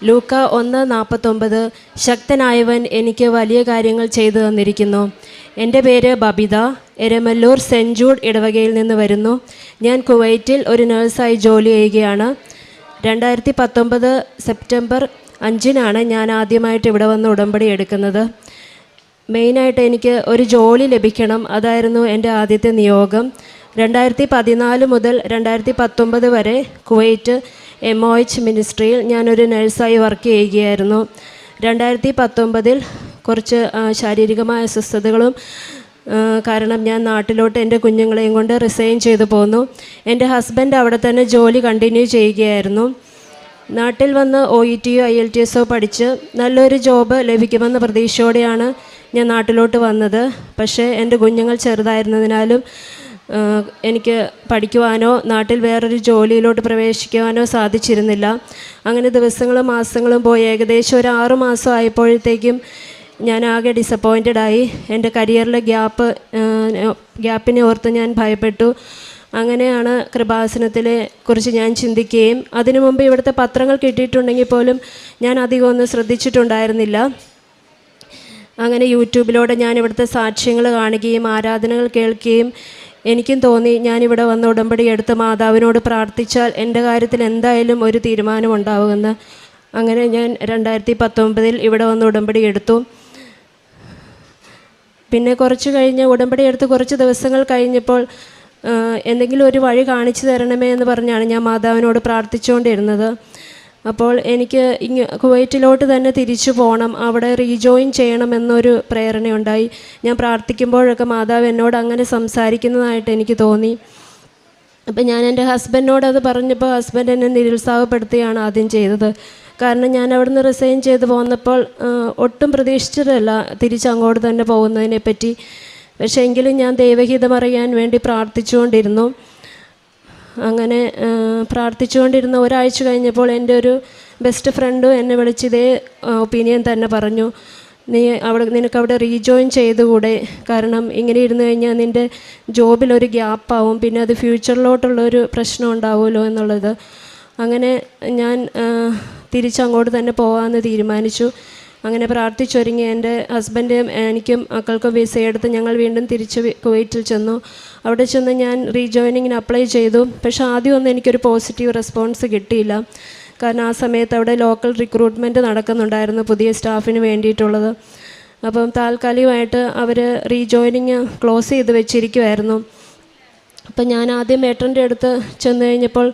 ലൂക്ക 1:49 ശക്തനായവൻ എനിക്ക് വലിയ കാര്യങ്ങൾ ചെയ്തു തന്നിരിക്കുന്നു. എൻ്റെ പേര് ബബിത, എരമല്ലൂർ സെൻറ്റ് ജൂഡ് ഇടവകയിൽ നിന്ന് വരുന്നു. ഞാൻ കുവൈറ്റിൽ ഒരു നഴ്സായി ജോലി ചെയ്യുകയാണ്. 2019 സെപ്റ്റംബർ 5-നാണ് ഞാൻ ആദ്യമായിട്ട് ഇവിടെ വന്ന് ഉടമ്പടി എടുക്കുന്നത്. മെയിനായിട്ട് എനിക്ക് ഒരു ജോലി ലഭിക്കണം, അതായിരുന്നു എൻ്റെ ആദ്യത്തെ നിയോഗം. 2014 മുതൽ 2019 വരെ കുവൈറ്റ് MOH മിനിസ്ട്രിയിൽ ഞാനൊരു നഴ്സായി വർക്ക് ചെയ്യുകയായിരുന്നു. 2019 കുറച്ച് ശാരീരികമായ അസ്വസ്ഥതകളും കാരണം ഞാൻ നാട്ടിലോട്ട് എൻ്റെ കുഞ്ഞുങ്ങളെയും കൊണ്ട് റിസൈൻ ചെയ്തു പോന്നു. എൻ്റെ ഹസ്ബൻഡ് അവിടെ തന്നെ ജോലി കണ്ടിന്യൂ ചെയ്യുകയായിരുന്നു. നാട്ടിൽ വന്ന് OETയോ IELTSO പഠിച്ച് നല്ലൊരു ജോബ് ലഭിക്കുമെന്ന പ്രതീക്ഷയോടെയാണ് ഞാൻ നാട്ടിലോട്ട് വന്നത്. പക്ഷേ എൻ്റെ കുഞ്ഞുങ്ങൾ ചെറുതായിരുന്നതിനാലും എനിക്ക് പഠിക്കുവാനോ നാട്ടിൽ വേറൊരു ജോലിയിലോട്ട് പ്രവേശിക്കുവാനോ സാധിച്ചിരുന്നില്ല. അങ്ങനെ ദിവസങ്ങളും മാസങ്ങളും പോയി ഏകദേശം ഒരു 6 മാസം ആയപ്പോഴത്തേക്കും ഞാൻ ആകെ ഡിസപ്പോയിൻറ്റഡായി. എൻ്റെ കരിയറിലെ ഗ്യാപ്പിനെ ഓർത്ത് ഞാൻ ഭയപ്പെട്ടു. അങ്ങനെയാണ് കൃപാസനത്തിലെ കുറിച്ച് ഞാൻ ചിന്തിക്കുകയും അതിനു മുമ്പ് ഇവിടുത്തെ പത്രങ്ങൾ കിട്ടിയിട്ടുണ്ടെങ്കിൽ പോലും ഞാൻ അധികം ഒന്നും ശ്രദ്ധിച്ചിട്ടുണ്ടായിരുന്നില്ല. അങ്ങനെ യൂട്യൂബിലൂടെ ഞാൻ ഇവിടുത്തെ സാക്ഷ്യങ്ങൾ കാണുകയും ആരാധനകൾ കേൾക്കുകയും എനിക്കും തോന്നി ഞാനിവിടെ വന്ന് ഉടമ്പടി എടുത്ത് മാതാവിനോട് പ്രാർത്ഥിച്ചാൽ എൻ്റെ കാര്യത്തിൽ എന്തായാലും ഒരു തീരുമാനമുണ്ടാവുമെന്ന്. അങ്ങനെ ഞാൻ 2019 ഇവിടെ വന്ന് ഉടമ്പടി എടുത്തു. പിന്നെ കുറച്ച് കഴിഞ്ഞ് ഉടമ്പടി എടുത്ത് കുറച്ച് ദിവസങ്ങൾ കഴിഞ്ഞപ്പോൾ എന്തെങ്കിലും ഒരു വഴി കാണിച്ചു തരണമേ എന്ന് പറഞ്ഞാണ് ഞാൻ മാതാവിനോട് പ്രാർത്ഥിച്ചുകൊണ്ടിരുന്നത്. അപ്പോൾ എനിക്ക് കുവൈറ്റിലോട്ട് തന്നെ തിരിച്ചു പോകണം, അവിടെ റീജോയിൻ ചെയ്യണമെന്നൊരു പ്രേരണയുണ്ടായി. ഞാൻ പ്രാർത്ഥിക്കുമ്പോഴൊക്കെ മാതാവ് എന്നോട് അങ്ങനെ സംസാരിക്കുന്നതായിട്ട് എനിക്ക് തോന്നി. അപ്പം ഞാൻ എൻ്റെ ഹസ്ബൻഡിനോട് അത് പറഞ്ഞപ്പോൾ ഹസ്ബൻഡ് എന്നെ നിരുത്സാഹപ്പെടുത്തുകയാണ് ആദ്യം ചെയ്തത്. കാരണം ഞാൻ അവിടുന്ന് റിസൈൻ ചെയ്ത് പോന്നപ്പോൾ ഒട്ടും പ്രതീക്ഷിച്ചതല്ല തിരിച്ചങ്ങോട്ട് തന്നെ പോകുന്നതിനെ പറ്റി. പക്ഷേ എങ്കിലും ഞാൻ ദൈവഹിതമറിയാൻ വേണ്ടി പ്രാർത്ഥിച്ചുകൊണ്ടിരുന്നു. അങ്ങനെ പ്രാർത്ഥിച്ചുകൊണ്ടിരുന്ന ഒരാഴ്ച കഴിഞ്ഞപ്പോൾ എൻ്റെ ഒരു ബെസ്റ്റ് ഫ്രണ്ടും എന്നെ വിളിച്ച് ഇതേ ഒപ്പീനിയൻ തന്നെ പറഞ്ഞു. നിനക്കവിടെ റീജോയിൻ ചെയ്തുകൂടെ, കാരണം ഇങ്ങനെ ഇരുന്ന് കഴിഞ്ഞാൽ നിൻ്റെ ജോബിലൊരു ഗ്യാപ്പാവും, പിന്നെ അത് ഫ്യൂച്ചറിലോട്ടുള്ളൊരു പ്രശ്നം ഉണ്ടാവുമല്ലോ എന്നുള്ളത്. അങ്ങനെ ഞാൻ തിരിച്ചങ്ങോട്ട് തന്നെ പോകാമെന്ന് തീരുമാനിച്ചു. അങ്ങനെ പ്രാർത്ഥിച്ചൊരുങ്ങി എൻ്റെ ഹസ്ബൻഡും എനിക്കും മക്കൾക്കും വിസ എടുത്ത് ഞങ്ങൾ വീണ്ടും തിരിച്ച് കുവൈറ്റിൽ ചെന്നു. അവിടെ ചെന്ന് ഞാൻ റീജോയിനിങ്ങിന് അപ്ലൈ ചെയ്തു. പക്ഷേ ആദ്യമൊന്നും എനിക്കൊരു പോസിറ്റീവ് റെസ്പോൺസ് കിട്ടിയില്ല. കാരണം ആ സമയത്ത് അവിടെ ലോക്കൽ റിക്രൂട്ട്മെൻറ്റ് നടക്കുന്നുണ്ടായിരുന്നു പുതിയ സ്റ്റാഫിന് വേണ്ടിയിട്ടുള്ളത്. അപ്പം താൽക്കാലികമായിട്ട് അവർ റീജോയിനിങ് ക്ലോസ് ചെയ്ത് വെച്ചിരിക്കുമായിരുന്നു. അപ്പം ഞാൻ ആദ്യം മേട്ടൻ്റെ അടുത്ത് ചെന്ന് കഴിഞ്ഞപ്പോൾ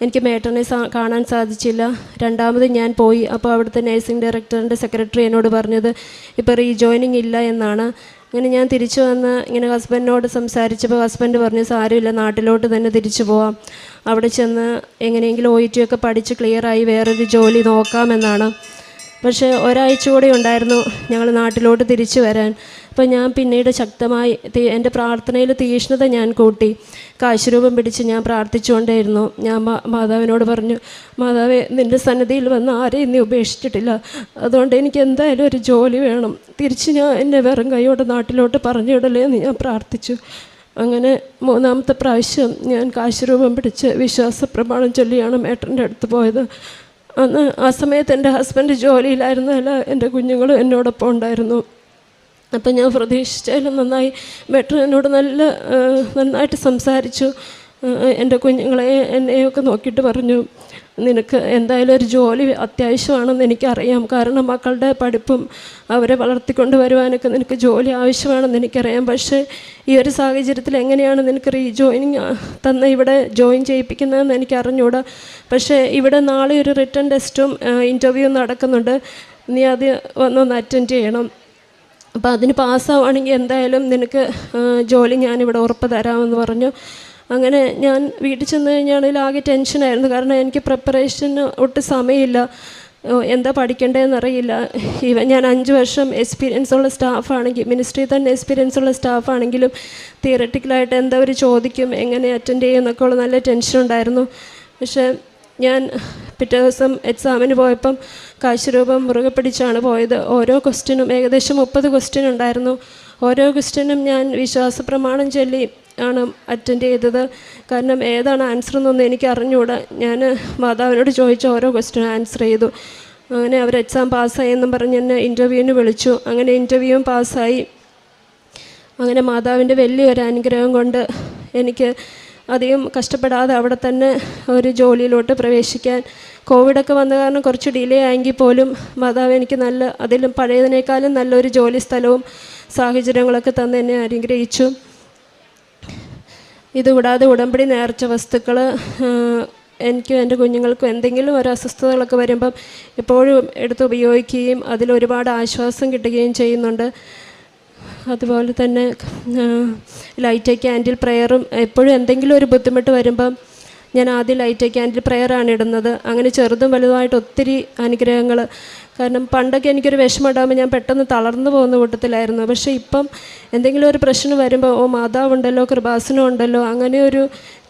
എനിക്ക് മേട്ടനെ കാണാൻ സാധിച്ചില്ല. രണ്ടാമത് ഞാൻ പോയി. അപ്പോൾ അവിടുത്തെ നഴ്സിംഗ് ഡയറക്ടറിൻ്റെ സെക്രട്ടറി എന്നോട് പറഞ്ഞത് ഇപ്പോൾ റീജോയിനിങ് ഇല്ല എന്നാണ്. അങ്ങനെ ഞാൻ തിരിച്ചു വന്ന് ഇങ്ങനെ ഹസ്ബൻഡിനോട് സംസാരിച്ചപ്പോൾ ഹസ്ബൻഡ് പറഞ്ഞു സാരമില്ല, നാട്ടിലോട്ട് തന്നെ തിരിച്ചു പോവാം, അവിടെ ചെന്ന് എങ്ങനെയെങ്കിലും OET ഒക്കെ പഠിച്ച് ക്ലിയറായി വേറൊരു ജോലി നോക്കാമെന്നാണ്. പക്ഷേ ഒരാഴ്ച കൂടെ ഉണ്ടായിരുന്നു ഞങ്ങൾ നാട്ടിലോട്ട് തിരിച്ചു വരാൻ. അപ്പോൾ ഞാൻ പിന്നീട് ശക്തമായി എൻ്റെ പ്രാർത്ഥനയിൽ തീഷ്ണത ഞാൻ കൂട്ടി. കാശുരൂപം പിടിച്ച് ഞാൻ പ്രാർത്ഥിച്ചുകൊണ്ടേയിരുന്നു. ഞാൻ മാതാവിനോട് പറഞ്ഞു, മാതാവേ, നിൻ്റെ സന്നിധിയിൽ വന്ന് ആരെയും നീ ഉപേക്ഷിച്ചിട്ടില്ല, അതുകൊണ്ട് എനിക്ക് എന്തായാലും ഒരു ജോലി വേണം, തിരിച്ച് ഞാൻ എന്നെ വെറും കൈയോടെ നാട്ടിലോട്ട് പറഞ്ഞിടലേ എന്ന് ഞാൻ പ്രാർത്ഥിച്ചു. അങ്ങനെ 3-ാമത്തെ പ്രാവശ്യം ഞാൻ കാശുരൂപം പിടിച്ച് വിശ്വാസ പ്രമാണം ചൊല്ലിയാണ് മേട്ടൻ്റെ അടുത്ത് പോയത്. അന്ന് ആ സമയത്ത് എൻ്റെ ഹസ്ബൻഡ് ജോലിയിലായിരുന്നല്ല, എൻ്റെ കുഞ്ഞുങ്ങളും എന്നോടൊപ്പം ഉണ്ടായിരുന്നു. അപ്പം ഞാൻ പ്രതീക്ഷിച്ചാലും നന്നായി മേട്ടൻ എന്നോട് നന്നായിട്ട് സംസാരിച്ചു. എൻ്റെ കുഞ്ഞുങ്ങളെ എന്നെയൊക്കെ നോക്കിയിട്ട് പറഞ്ഞു, നിനക്ക് എന്തായാലും ഒരു ജോലി അത്യാവശ്യമാണെന്ന് എനിക്കറിയാം, കാരണം മക്കളുടെ പഠിപ്പും അവരെ വളർത്തിക്കൊണ്ട് വരുവാനൊക്കെ നിനക്ക് ജോലി ആവശ്യമാണെന്ന് എനിക്കറിയാം. പക്ഷേ ഈ ഒരു സാഹചര്യത്തിൽ എങ്ങനെയാണ് നിനക്ക് റീജോയിനിങ് ഇവിടെ ജോയിൻ ചെയ്യിപ്പിക്കുന്നതെന്ന് എനിക്ക് അറിഞ്ഞൂടാ. പക്ഷേ ഇവിടെ നാളെ ഒരു റിട്ടൺ ടെസ്റ്റും ഇൻ്റർവ്യൂ നടക്കുന്നുണ്ട്, നീ അത് വന്നൊന്ന് അറ്റൻഡ് ചെയ്യണം. അപ്പോൾ അതിന് പാസ്സാവുകയാണെങ്കിൽ എന്തായാലും നിനക്ക് ജോലി ഞാനിവിടെ ഉറപ്പ് തരാമെന്ന് പറഞ്ഞു. അങ്ങനെ ഞാൻ വീട്ടിൽ ചെന്ന് കഴിഞ്ഞാണെങ്കിൽ ആകെ ടെൻഷനായിരുന്നു. കാരണം എനിക്ക് പ്രിപ്പറേഷന് ഒട്ടും സമയമില്ല, എന്താ പഠിക്കേണ്ടതെന്നറിയില്ല. ഞാൻ 5 വർഷം എക്സ്പീരിയൻസ് ഉള്ള സ്റ്റാഫാണെങ്കിൽ, മിനിസ്ട്രിയിൽ തന്നെ എക്സ്പീരിയൻസ് ഉള്ള സ്റ്റാഫാണെങ്കിലും തിയററ്റിക്കലായിട്ട് എന്താ അവർ ചോദിക്കും, എങ്ങനെ അറ്റൻഡ് ചെയ്യും എന്നൊക്കെ ഉള്ള നല്ല ടെൻഷനുണ്ടായിരുന്നു. പക്ഷേ ഞാൻ പിറ്റേ ദിവസം എക്സാമിന് പോയപ്പം കാശുരൂപം മുറുകെ പിടിച്ചാണ് പോയത്. ഓരോ ക്വസ്റ്റ്യനും ഏകദേശം 30 ക്വസ്റ്റ്യൻ ഉണ്ടായിരുന്നു. ഓരോ ക്വസ്റ്റ്യനും ഞാൻ വിശ്വാസ പ്രമാണം ചൊല്ലി ആണ് അറ്റൻഡ് ചെയ്തത്. കാരണം ഏതാണ് ആൻസർ എന്നൊന്നും എനിക്ക് അറിഞ്ഞുകൂടാ. ഞാൻ മാതാവിനോട് ചോദിച്ച ഓരോ ക്വസ്റ്റ്യൻ ആൻസർ ചെയ്തു. അങ്ങനെ അവർ എക്സാം പാസ്സായി എന്നും പറഞ്ഞ് എന്നെ ഇൻ്റർവ്യൂവിന് വിളിച്ചു. അങ്ങനെ ഇൻ്റർവ്യൂവും പാസ്സായി. അങ്ങനെ മാതാവിൻ്റെ വലിയൊരു അനുഗ്രഹം കൊണ്ട് എനിക്ക് അധികം കഷ്ടപ്പെടാതെ അവിടെ തന്നെ ഒരു ജോലിയിലോട്ട് പ്രവേശിക്കാൻ, കോവിഡൊക്കെ വന്ന കാരണം കുറച്ച് ഡിലേ ആയെങ്കിൽ പോലും മാതാവ് എനിക്ക് അതിലും പഴയതിനേക്കാളും നല്ലൊരു ജോലി സ്ഥലവും സാഹചര്യങ്ങളൊക്കെ തന്ന് എന്നെ അനുഗ്രഹിച്ചു. ഇതുകൂടാതെ ഉടമ്പടി നേർച്ച വസ്തുക്കൾ എനിക്കും എൻ്റെ കുഞ്ഞുങ്ങൾക്കും എന്തെങ്കിലും ഒരു അസ്വസ്ഥതകളൊക്കെ വരുമ്പം എപ്പോഴും എടുത്ത് ഉപയോഗിക്കുകയും അതിലൊരുപാട് ആശ്വാസം കിട്ടുകയും ചെയ്യുന്നുണ്ട്. അതുപോലെ തന്നെ ലൈറ്റ് ക്യാൻഡിൽ പ്രെയറും എപ്പോഴും എന്തെങ്കിലും ഒരു ബുദ്ധിമുട്ട് വരുമ്പം ഞാൻ ആദ്യം ലൈറ്റ് ക്യാൻഡിൽ പ്രെയറാണ് ഇടുന്നത്. അങ്ങനെ ചെറുതും വലുതുമായിട്ട് ഒത്തിരി അനുഗ്രഹങ്ങൾ. കാരണം പണ്ടൊക്കെ എനിക്കൊരു വിഷമം ഉണ്ടാകുമ്പോൾ ഞാൻ പെട്ടെന്ന് തളർന്നു പോകുന്ന കൂട്ടത്തിലായിരുന്നു. പക്ഷേ ഇപ്പം എന്തെങ്കിലും ഒരു പ്രശ്നം വരുമ്പോൾ മാതാവുണ്ടല്ലോ, കൃപാസനം ഉണ്ടല്ലോ, അങ്ങനെ ഒരു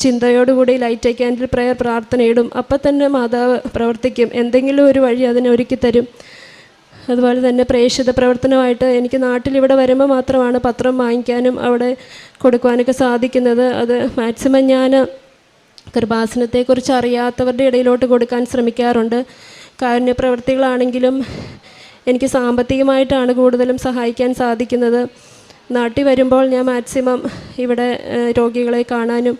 ചിന്തയോടുകൂടി ലൈറ്റ് ക്യാൻഡിൽ പ്രെയർ പ്രാർത്ഥന ഇടും. അപ്പം തന്നെ മാതാവ് പ്രവർത്തിക്കും, എന്തെങ്കിലും ഒരു വഴി അതിനെ ഒരുക്കി തരും. അതുപോലെ തന്നെ പ്രേക്ഷിത പ്രവർത്തനമായിട്ട് എനിക്ക് നാട്ടിലിവിടെ വരുമ്പോൾ മാത്രമാണ് പത്രം വാങ്ങിക്കാനും അവിടെ കൊടുക്കുവാനൊക്കെ സാധിക്കുന്നത്. അത് മാക്സിമം ഞാൻ കൃപാസനത്തെക്കുറിച്ച് അറിയാത്തവരുടെ ഇടയിലോട്ട് കൊടുക്കാൻ ശ്രമിക്കാറുണ്ട്. കാരുണ്യപ്രവർത്തികളാണെങ്കിലും എനിക്ക് സാമ്പത്തികമായിട്ടാണ് കൂടുതലും സഹായിക്കാൻ സാധിക്കുന്നത്. നാട്ടിൽ വരുമ്പോൾ ഞാൻ മാക്സിമം ഇവിടെ രോഗികളെ കാണാനും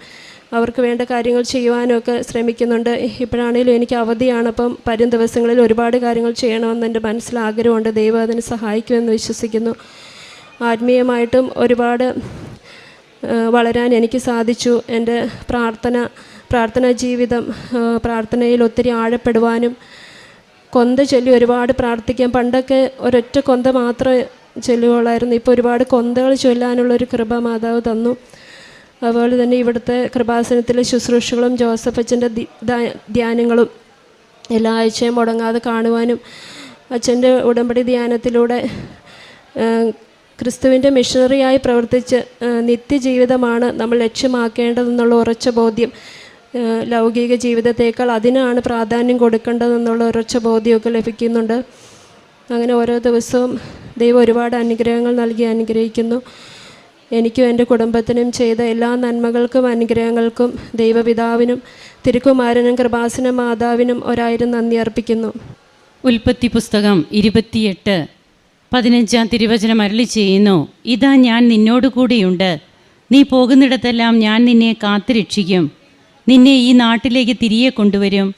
അവർക്ക് വേണ്ട കാര്യങ്ങൾ ചെയ്യുവാനും ഒക്കെ ശ്രമിക്കുന്നുണ്ട്. ഇപ്പോഴാണെങ്കിലും എനിക്ക് അവധിയാണ്. അപ്പം വരും ദിവസങ്ങളിൽ ഒരുപാട് കാര്യങ്ങൾ ചെയ്യണമെന്ന് എൻ്റെ മനസ്സിൽ ആഗ്രഹമുണ്ട്. ദൈവം അതിന് സഹായിക്കുമെന്ന് വിശ്വസിക്കുന്നു. ആത്മീയമായിട്ടും ഒരുപാട് വളരാൻ എനിക്ക് സാധിച്ചു. എൻ്റെ പ്രാർത്ഥനാ ജീവിതം, പ്രാർത്ഥനയിൽ ഒത്തിരി ആഴപ്പെടുവാനും കൊന്ത ചൊല്ലി ഒരുപാട് പ്രാർത്ഥിക്കാൻ. പണ്ടൊക്കെ ഒരൊറ്റ കൊന്ത മാത്രമേ ചൊല്ലുകയുള്ളായിരുന്നു. ഇപ്പോൾ ഒരുപാട് കൊന്തകൾ ചൊല്ലാനുള്ളൊരു കൃപ മാതാവ് തന്നു. അതുപോലെ തന്നെ ഇവിടുത്തെ കൃപാസനത്തിലെ ശുശ്രൂഷകളും ജോസഫ് അച്ഛൻ്റെ ധ്യാനങ്ങളും എല്ലാ ആഴ്ചയും മുടങ്ങാതെ കാണുവാനും അച്ഛൻ്റെ ഉടമ്പടി ധ്യാനത്തിലൂടെ ക്രിസ്തുവിൻ്റെ മിഷണറിയായി പ്രവർത്തിച്ച് നിത്യജീവിതമാണ് നമ്മൾ ലക്ഷ്യമാക്കേണ്ടതെന്നുള്ള ഉറച്ച ബോധ്യം, ലൗകിക ജീവിതത്തേക്കാൾ അതിനാണ് പ്രാധാന്യം കൊടുക്കേണ്ടതെന്നുള്ള ഉറച്ച ബോധ്യമൊക്കെ ലഭിക്കുന്നുണ്ട്. അങ്ങനെ ഓരോ ദിവസവും ദൈവം ഒരുപാട് അനുഗ്രഹങ്ങൾ നൽകി അനുഗ്രഹിക്കുന്നു. എനിക്കും എൻ്റെ കുടുംബത്തിനും ചെയ്ത എല്ലാ നന്മകൾക്കും അനുഗ്രഹങ്ങൾക്കും ദൈവപിതാവിനും തിരുക്കുമാരനും കൃപാസന മാതാവിനും 1000 നന്ദി അർപ്പിക്കുന്നു. ഉൽപ്പത്തി പുസ്തകം 28:15 തിരുവചനം അരുളി ചെയ്യുന്നു, ഇതാ ഞാൻ നിന്നോടുകൂടിയുണ്ട്, നീ പോകുന്നിടത്തെല്ലാം ഞാൻ നിന്നെ കാത്തുരക്ഷിക്കും, നിന്നെ ഈ നാട്ടിലേക്ക് തിരികെ കൊണ്ടുവരും,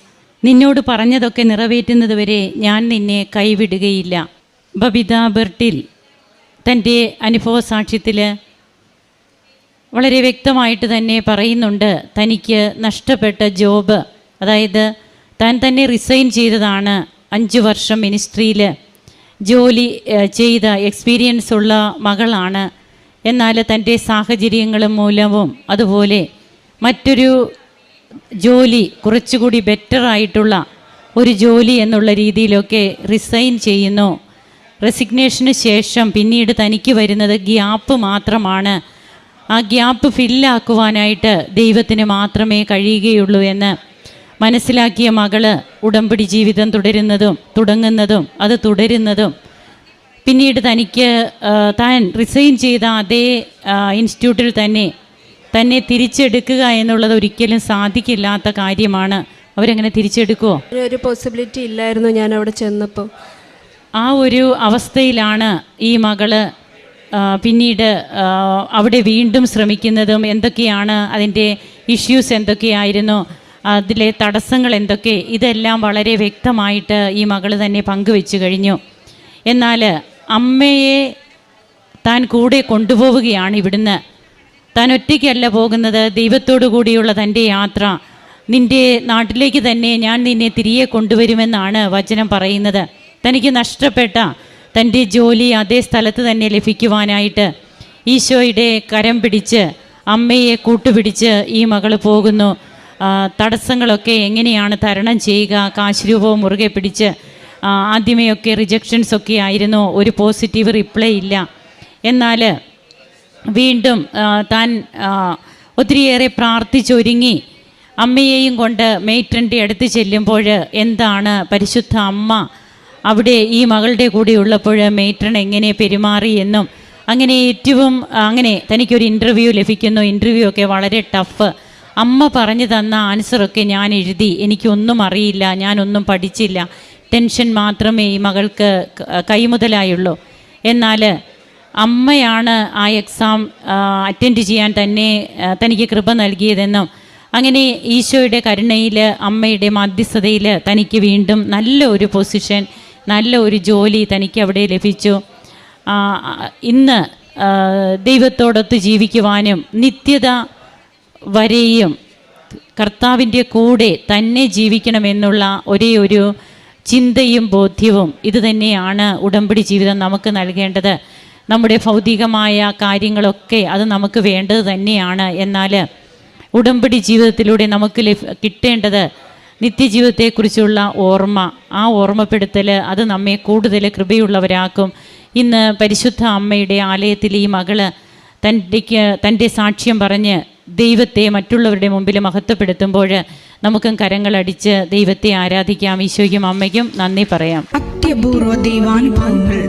നിന്നോട് പറഞ്ഞതൊക്കെ നിറവേറ്റുന്നതുവരെ ഞാൻ നിന്നെ കൈവിടുകയില്ല. ബബിത ബെർട്ടിൽ തൻ്റെ അനുഭവ സാക്ഷ്യത്തിൽ വളരെ വ്യക്തമായിട്ട് തന്നെ പറയുന്നുണ്ട്, തനിക്ക് നഷ്ടപ്പെട്ട ജോബ്, അതായത് താൻ തന്നെ റിസൈൻ ചെയ്തതാണ്. 5 വർഷം മിനിസ്ട്രിയിൽ ജോലി ചെയ്ത എക്സ്പീരിയൻസ് ഉള്ള മകളാണ്. എന്നാൽ തൻ്റെ സാഹചര്യങ്ങൾ മൂലവും അതുപോലെ മറ്റൊരു ജോലി കുറച്ചുകൂടി ബെറ്ററായിട്ടുള്ള ഒരു ജോലി എന്നുള്ള രീതിയിലൊക്കെ റിസൈൻ ചെയ്യുന്നു. റെസിഗ്നേഷന് ശേഷം പിന്നീട് തനിക്ക് വരുന്നത് ഗ്യാപ്പ് മാത്രമാണ്. ആ ഗ്യാപ്പ് ഫില്ലാക്കുവാനായിട്ട് ദൈവത്തിന് മാത്രമേ കഴിയുകയുള്ളൂ എന്ന് മനസ്സിലാക്കിയ മകള് ഉടമ്പടി ജീവിതം തുടങ്ങുന്നതും അത് തുടരുന്നതും പിന്നീട് തനിക്ക് താൻ റിസൈൻ ചെയ്ത അതേ ഇൻസ്റ്റിറ്റ്യൂട്ടിൽ തന്നെ തിരിച്ചെടുക്കുക എന്നുള്ളത് ഒരിക്കലും സാധിക്കില്ലാത്ത കാര്യമാണ്. അവരെങ്ങനെ തിരിച്ചെടുക്കുമോ? ഒരു പോസിബിലിറ്റി ഇല്ലായിരുന്നു ഞാൻ അവിടെ ചെന്നപ്പോൾ. ആ ഒരു അവസ്ഥയിലാണ് ഈ മകള് പിന്നീട് അവിടെ വീണ്ടും ശ്രമിക്കുന്നതും. എന്തൊക്കെയാണ് അതിൻ്റെ ഇഷ്യൂസ്, എന്തൊക്കെയായിരുന്നു അതിലെ തടസ്സങ്ങൾ എന്തൊക്കെ, ഇതെല്ലാം വളരെ വ്യക്തമായിട്ട് ഈ മകൾ തന്നെ പങ്കുവെച്ചു കഴിഞ്ഞു. എന്നാൽ അമ്മയെ താൻ കൂടെ കൊണ്ടുപോവുകയാണ് ഇവിടുന്ന്. താൻ ഒറ്റയ്ക്കല്ല പോകുന്നത്, ദൈവത്തോടു കൂടിയുള്ള തൻ്റെ യാത്ര. നിൻ്റെ നാട്ടിലേക്ക് തന്നെ ഞാൻ നിന്നെ തിരികെ കൊണ്ടുവരുമെന്നാണ് വചനം പറയുന്നത്. തനിക്ക് നഷ്ടപ്പെട്ട തൻ്റെ ജോലി അതേ സ്ഥലത്ത് തന്നെ ലഭിക്കുവാനായിട്ട് ഈശോയുടെ കരം പിടിച്ച് അമ്മയെ കൂട്ടുപിടിച്ച് ഈ മകൾ പോകുന്നു. തടസ്സങ്ങളൊക്കെ എങ്ങനെയാണ് തരണം ചെയ്യുക, കാശ് രൂപവും മുറുകെ പിടിച്ച്. ആദ്യമേയൊക്കെ റിജക്ഷൻസൊക്കെ ആയിരുന്നു, ഒരു പോസിറ്റീവ് റിപ്ലൈ ഇല്ല. എന്നാൽ വീണ്ടും താൻ ഒത്തിരിയേറെ പ്രാർത്ഥിച്ചൊരുങ്ങി അമ്മയെയും കൊണ്ട് മെയ്ട്രൻ്റെ അടുത്ത് ചെല്ലുമ്പോൾ എന്താണ് പരിശുദ്ധ അമ്മ അവിടെ ഈ മകളുടെ കൂടെ ഉള്ളപ്പോൾ മെയ്ട്രൺ എങ്ങനെ പെരുമാറി എന്നും അങ്ങനെ അങ്ങനെ തനിക്കൊരു ഇൻ്റർവ്യൂ ലഭിക്കുന്നു. ഇൻ്റർവ്യൂ ഒക്കെ വളരെ ടഫ്. അമ്മ പറഞ്ഞു തന്ന ആൻസറൊക്കെ ഞാൻ എഴുതി. എനിക്കൊന്നും അറിയില്ല, ഞാനൊന്നും പഠിച്ചില്ല, ടെൻഷൻ മാത്രമേ ഈ മകൾക്ക് കൈമുതലായുള്ളൂ. എന്നാൽ അമ്മയാണ് ആ എക്സാം അറ്റൻഡ് ചെയ്യാൻ തനിക്ക് കൃപ നൽകിയതെന്നും അങ്ങനെ ഈശോയുടെ കരുണയിൽ, അമ്മയുടെ മധ്യസ്ഥതയിൽ തനിക്ക് വീണ്ടും നല്ല ഒരു പൊസിഷൻ, നല്ല ഒരു ജോലി തനിക്ക് അവിടെ ലഭിച്ചു. ഇന്ന് ദൈവത്തോടൊത്ത് ജീവിക്കുവാനും നിത്യത വരെയും കർത്താവിൻ്റെ കൂടെ തന്നെ ജീവിക്കണമെന്നുള്ള ഒരേ ഒരു ചിന്തയും ബോധ്യവും ഇത് തന്നെയാണ് ഉടമ്പടി ജീവിതം നമുക്ക് നൽകേണ്ടത്. നമ്മുടെ ഭൗതികമായ കാര്യങ്ങളൊക്കെ അത് നമുക്ക് വേണ്ടത് തന്നെയാണ്. എന്നാൽ ഉടമ്പടി ജീവിതത്തിലൂടെ നമുക്ക് കിട്ടേണ്ടത് നിത്യജീവിതത്തെക്കുറിച്ചുള്ള ഓർമ്മ. ആ ഓർമ്മപ്പെടുത്തൽ അത് നമ്മെ കൂടുതൽ കൃപയുള്ളവരാക്കും. ഇന്ന് പരിശുദ്ധ അമ്മയുടെ ആലയത്തിൽ ഈ മകള് തൻ്റെ സാക്ഷ്യം പറഞ്ഞ് ദൈവത്തെ മറ്റുള്ളവരുടെ മുമ്പിൽ മഹത്വപ്പെടുത്തുമ്പോൾ നമുക്കും കരങ്ങളടിച്ച് ദൈവത്തെ ആരാധിക്കാം. ഈശോയ്ക്കും അമ്മയ്ക്കും നന്ദി പറയാം. അത്യപൂർവ ദൈവാനുഭവങ്ങൾ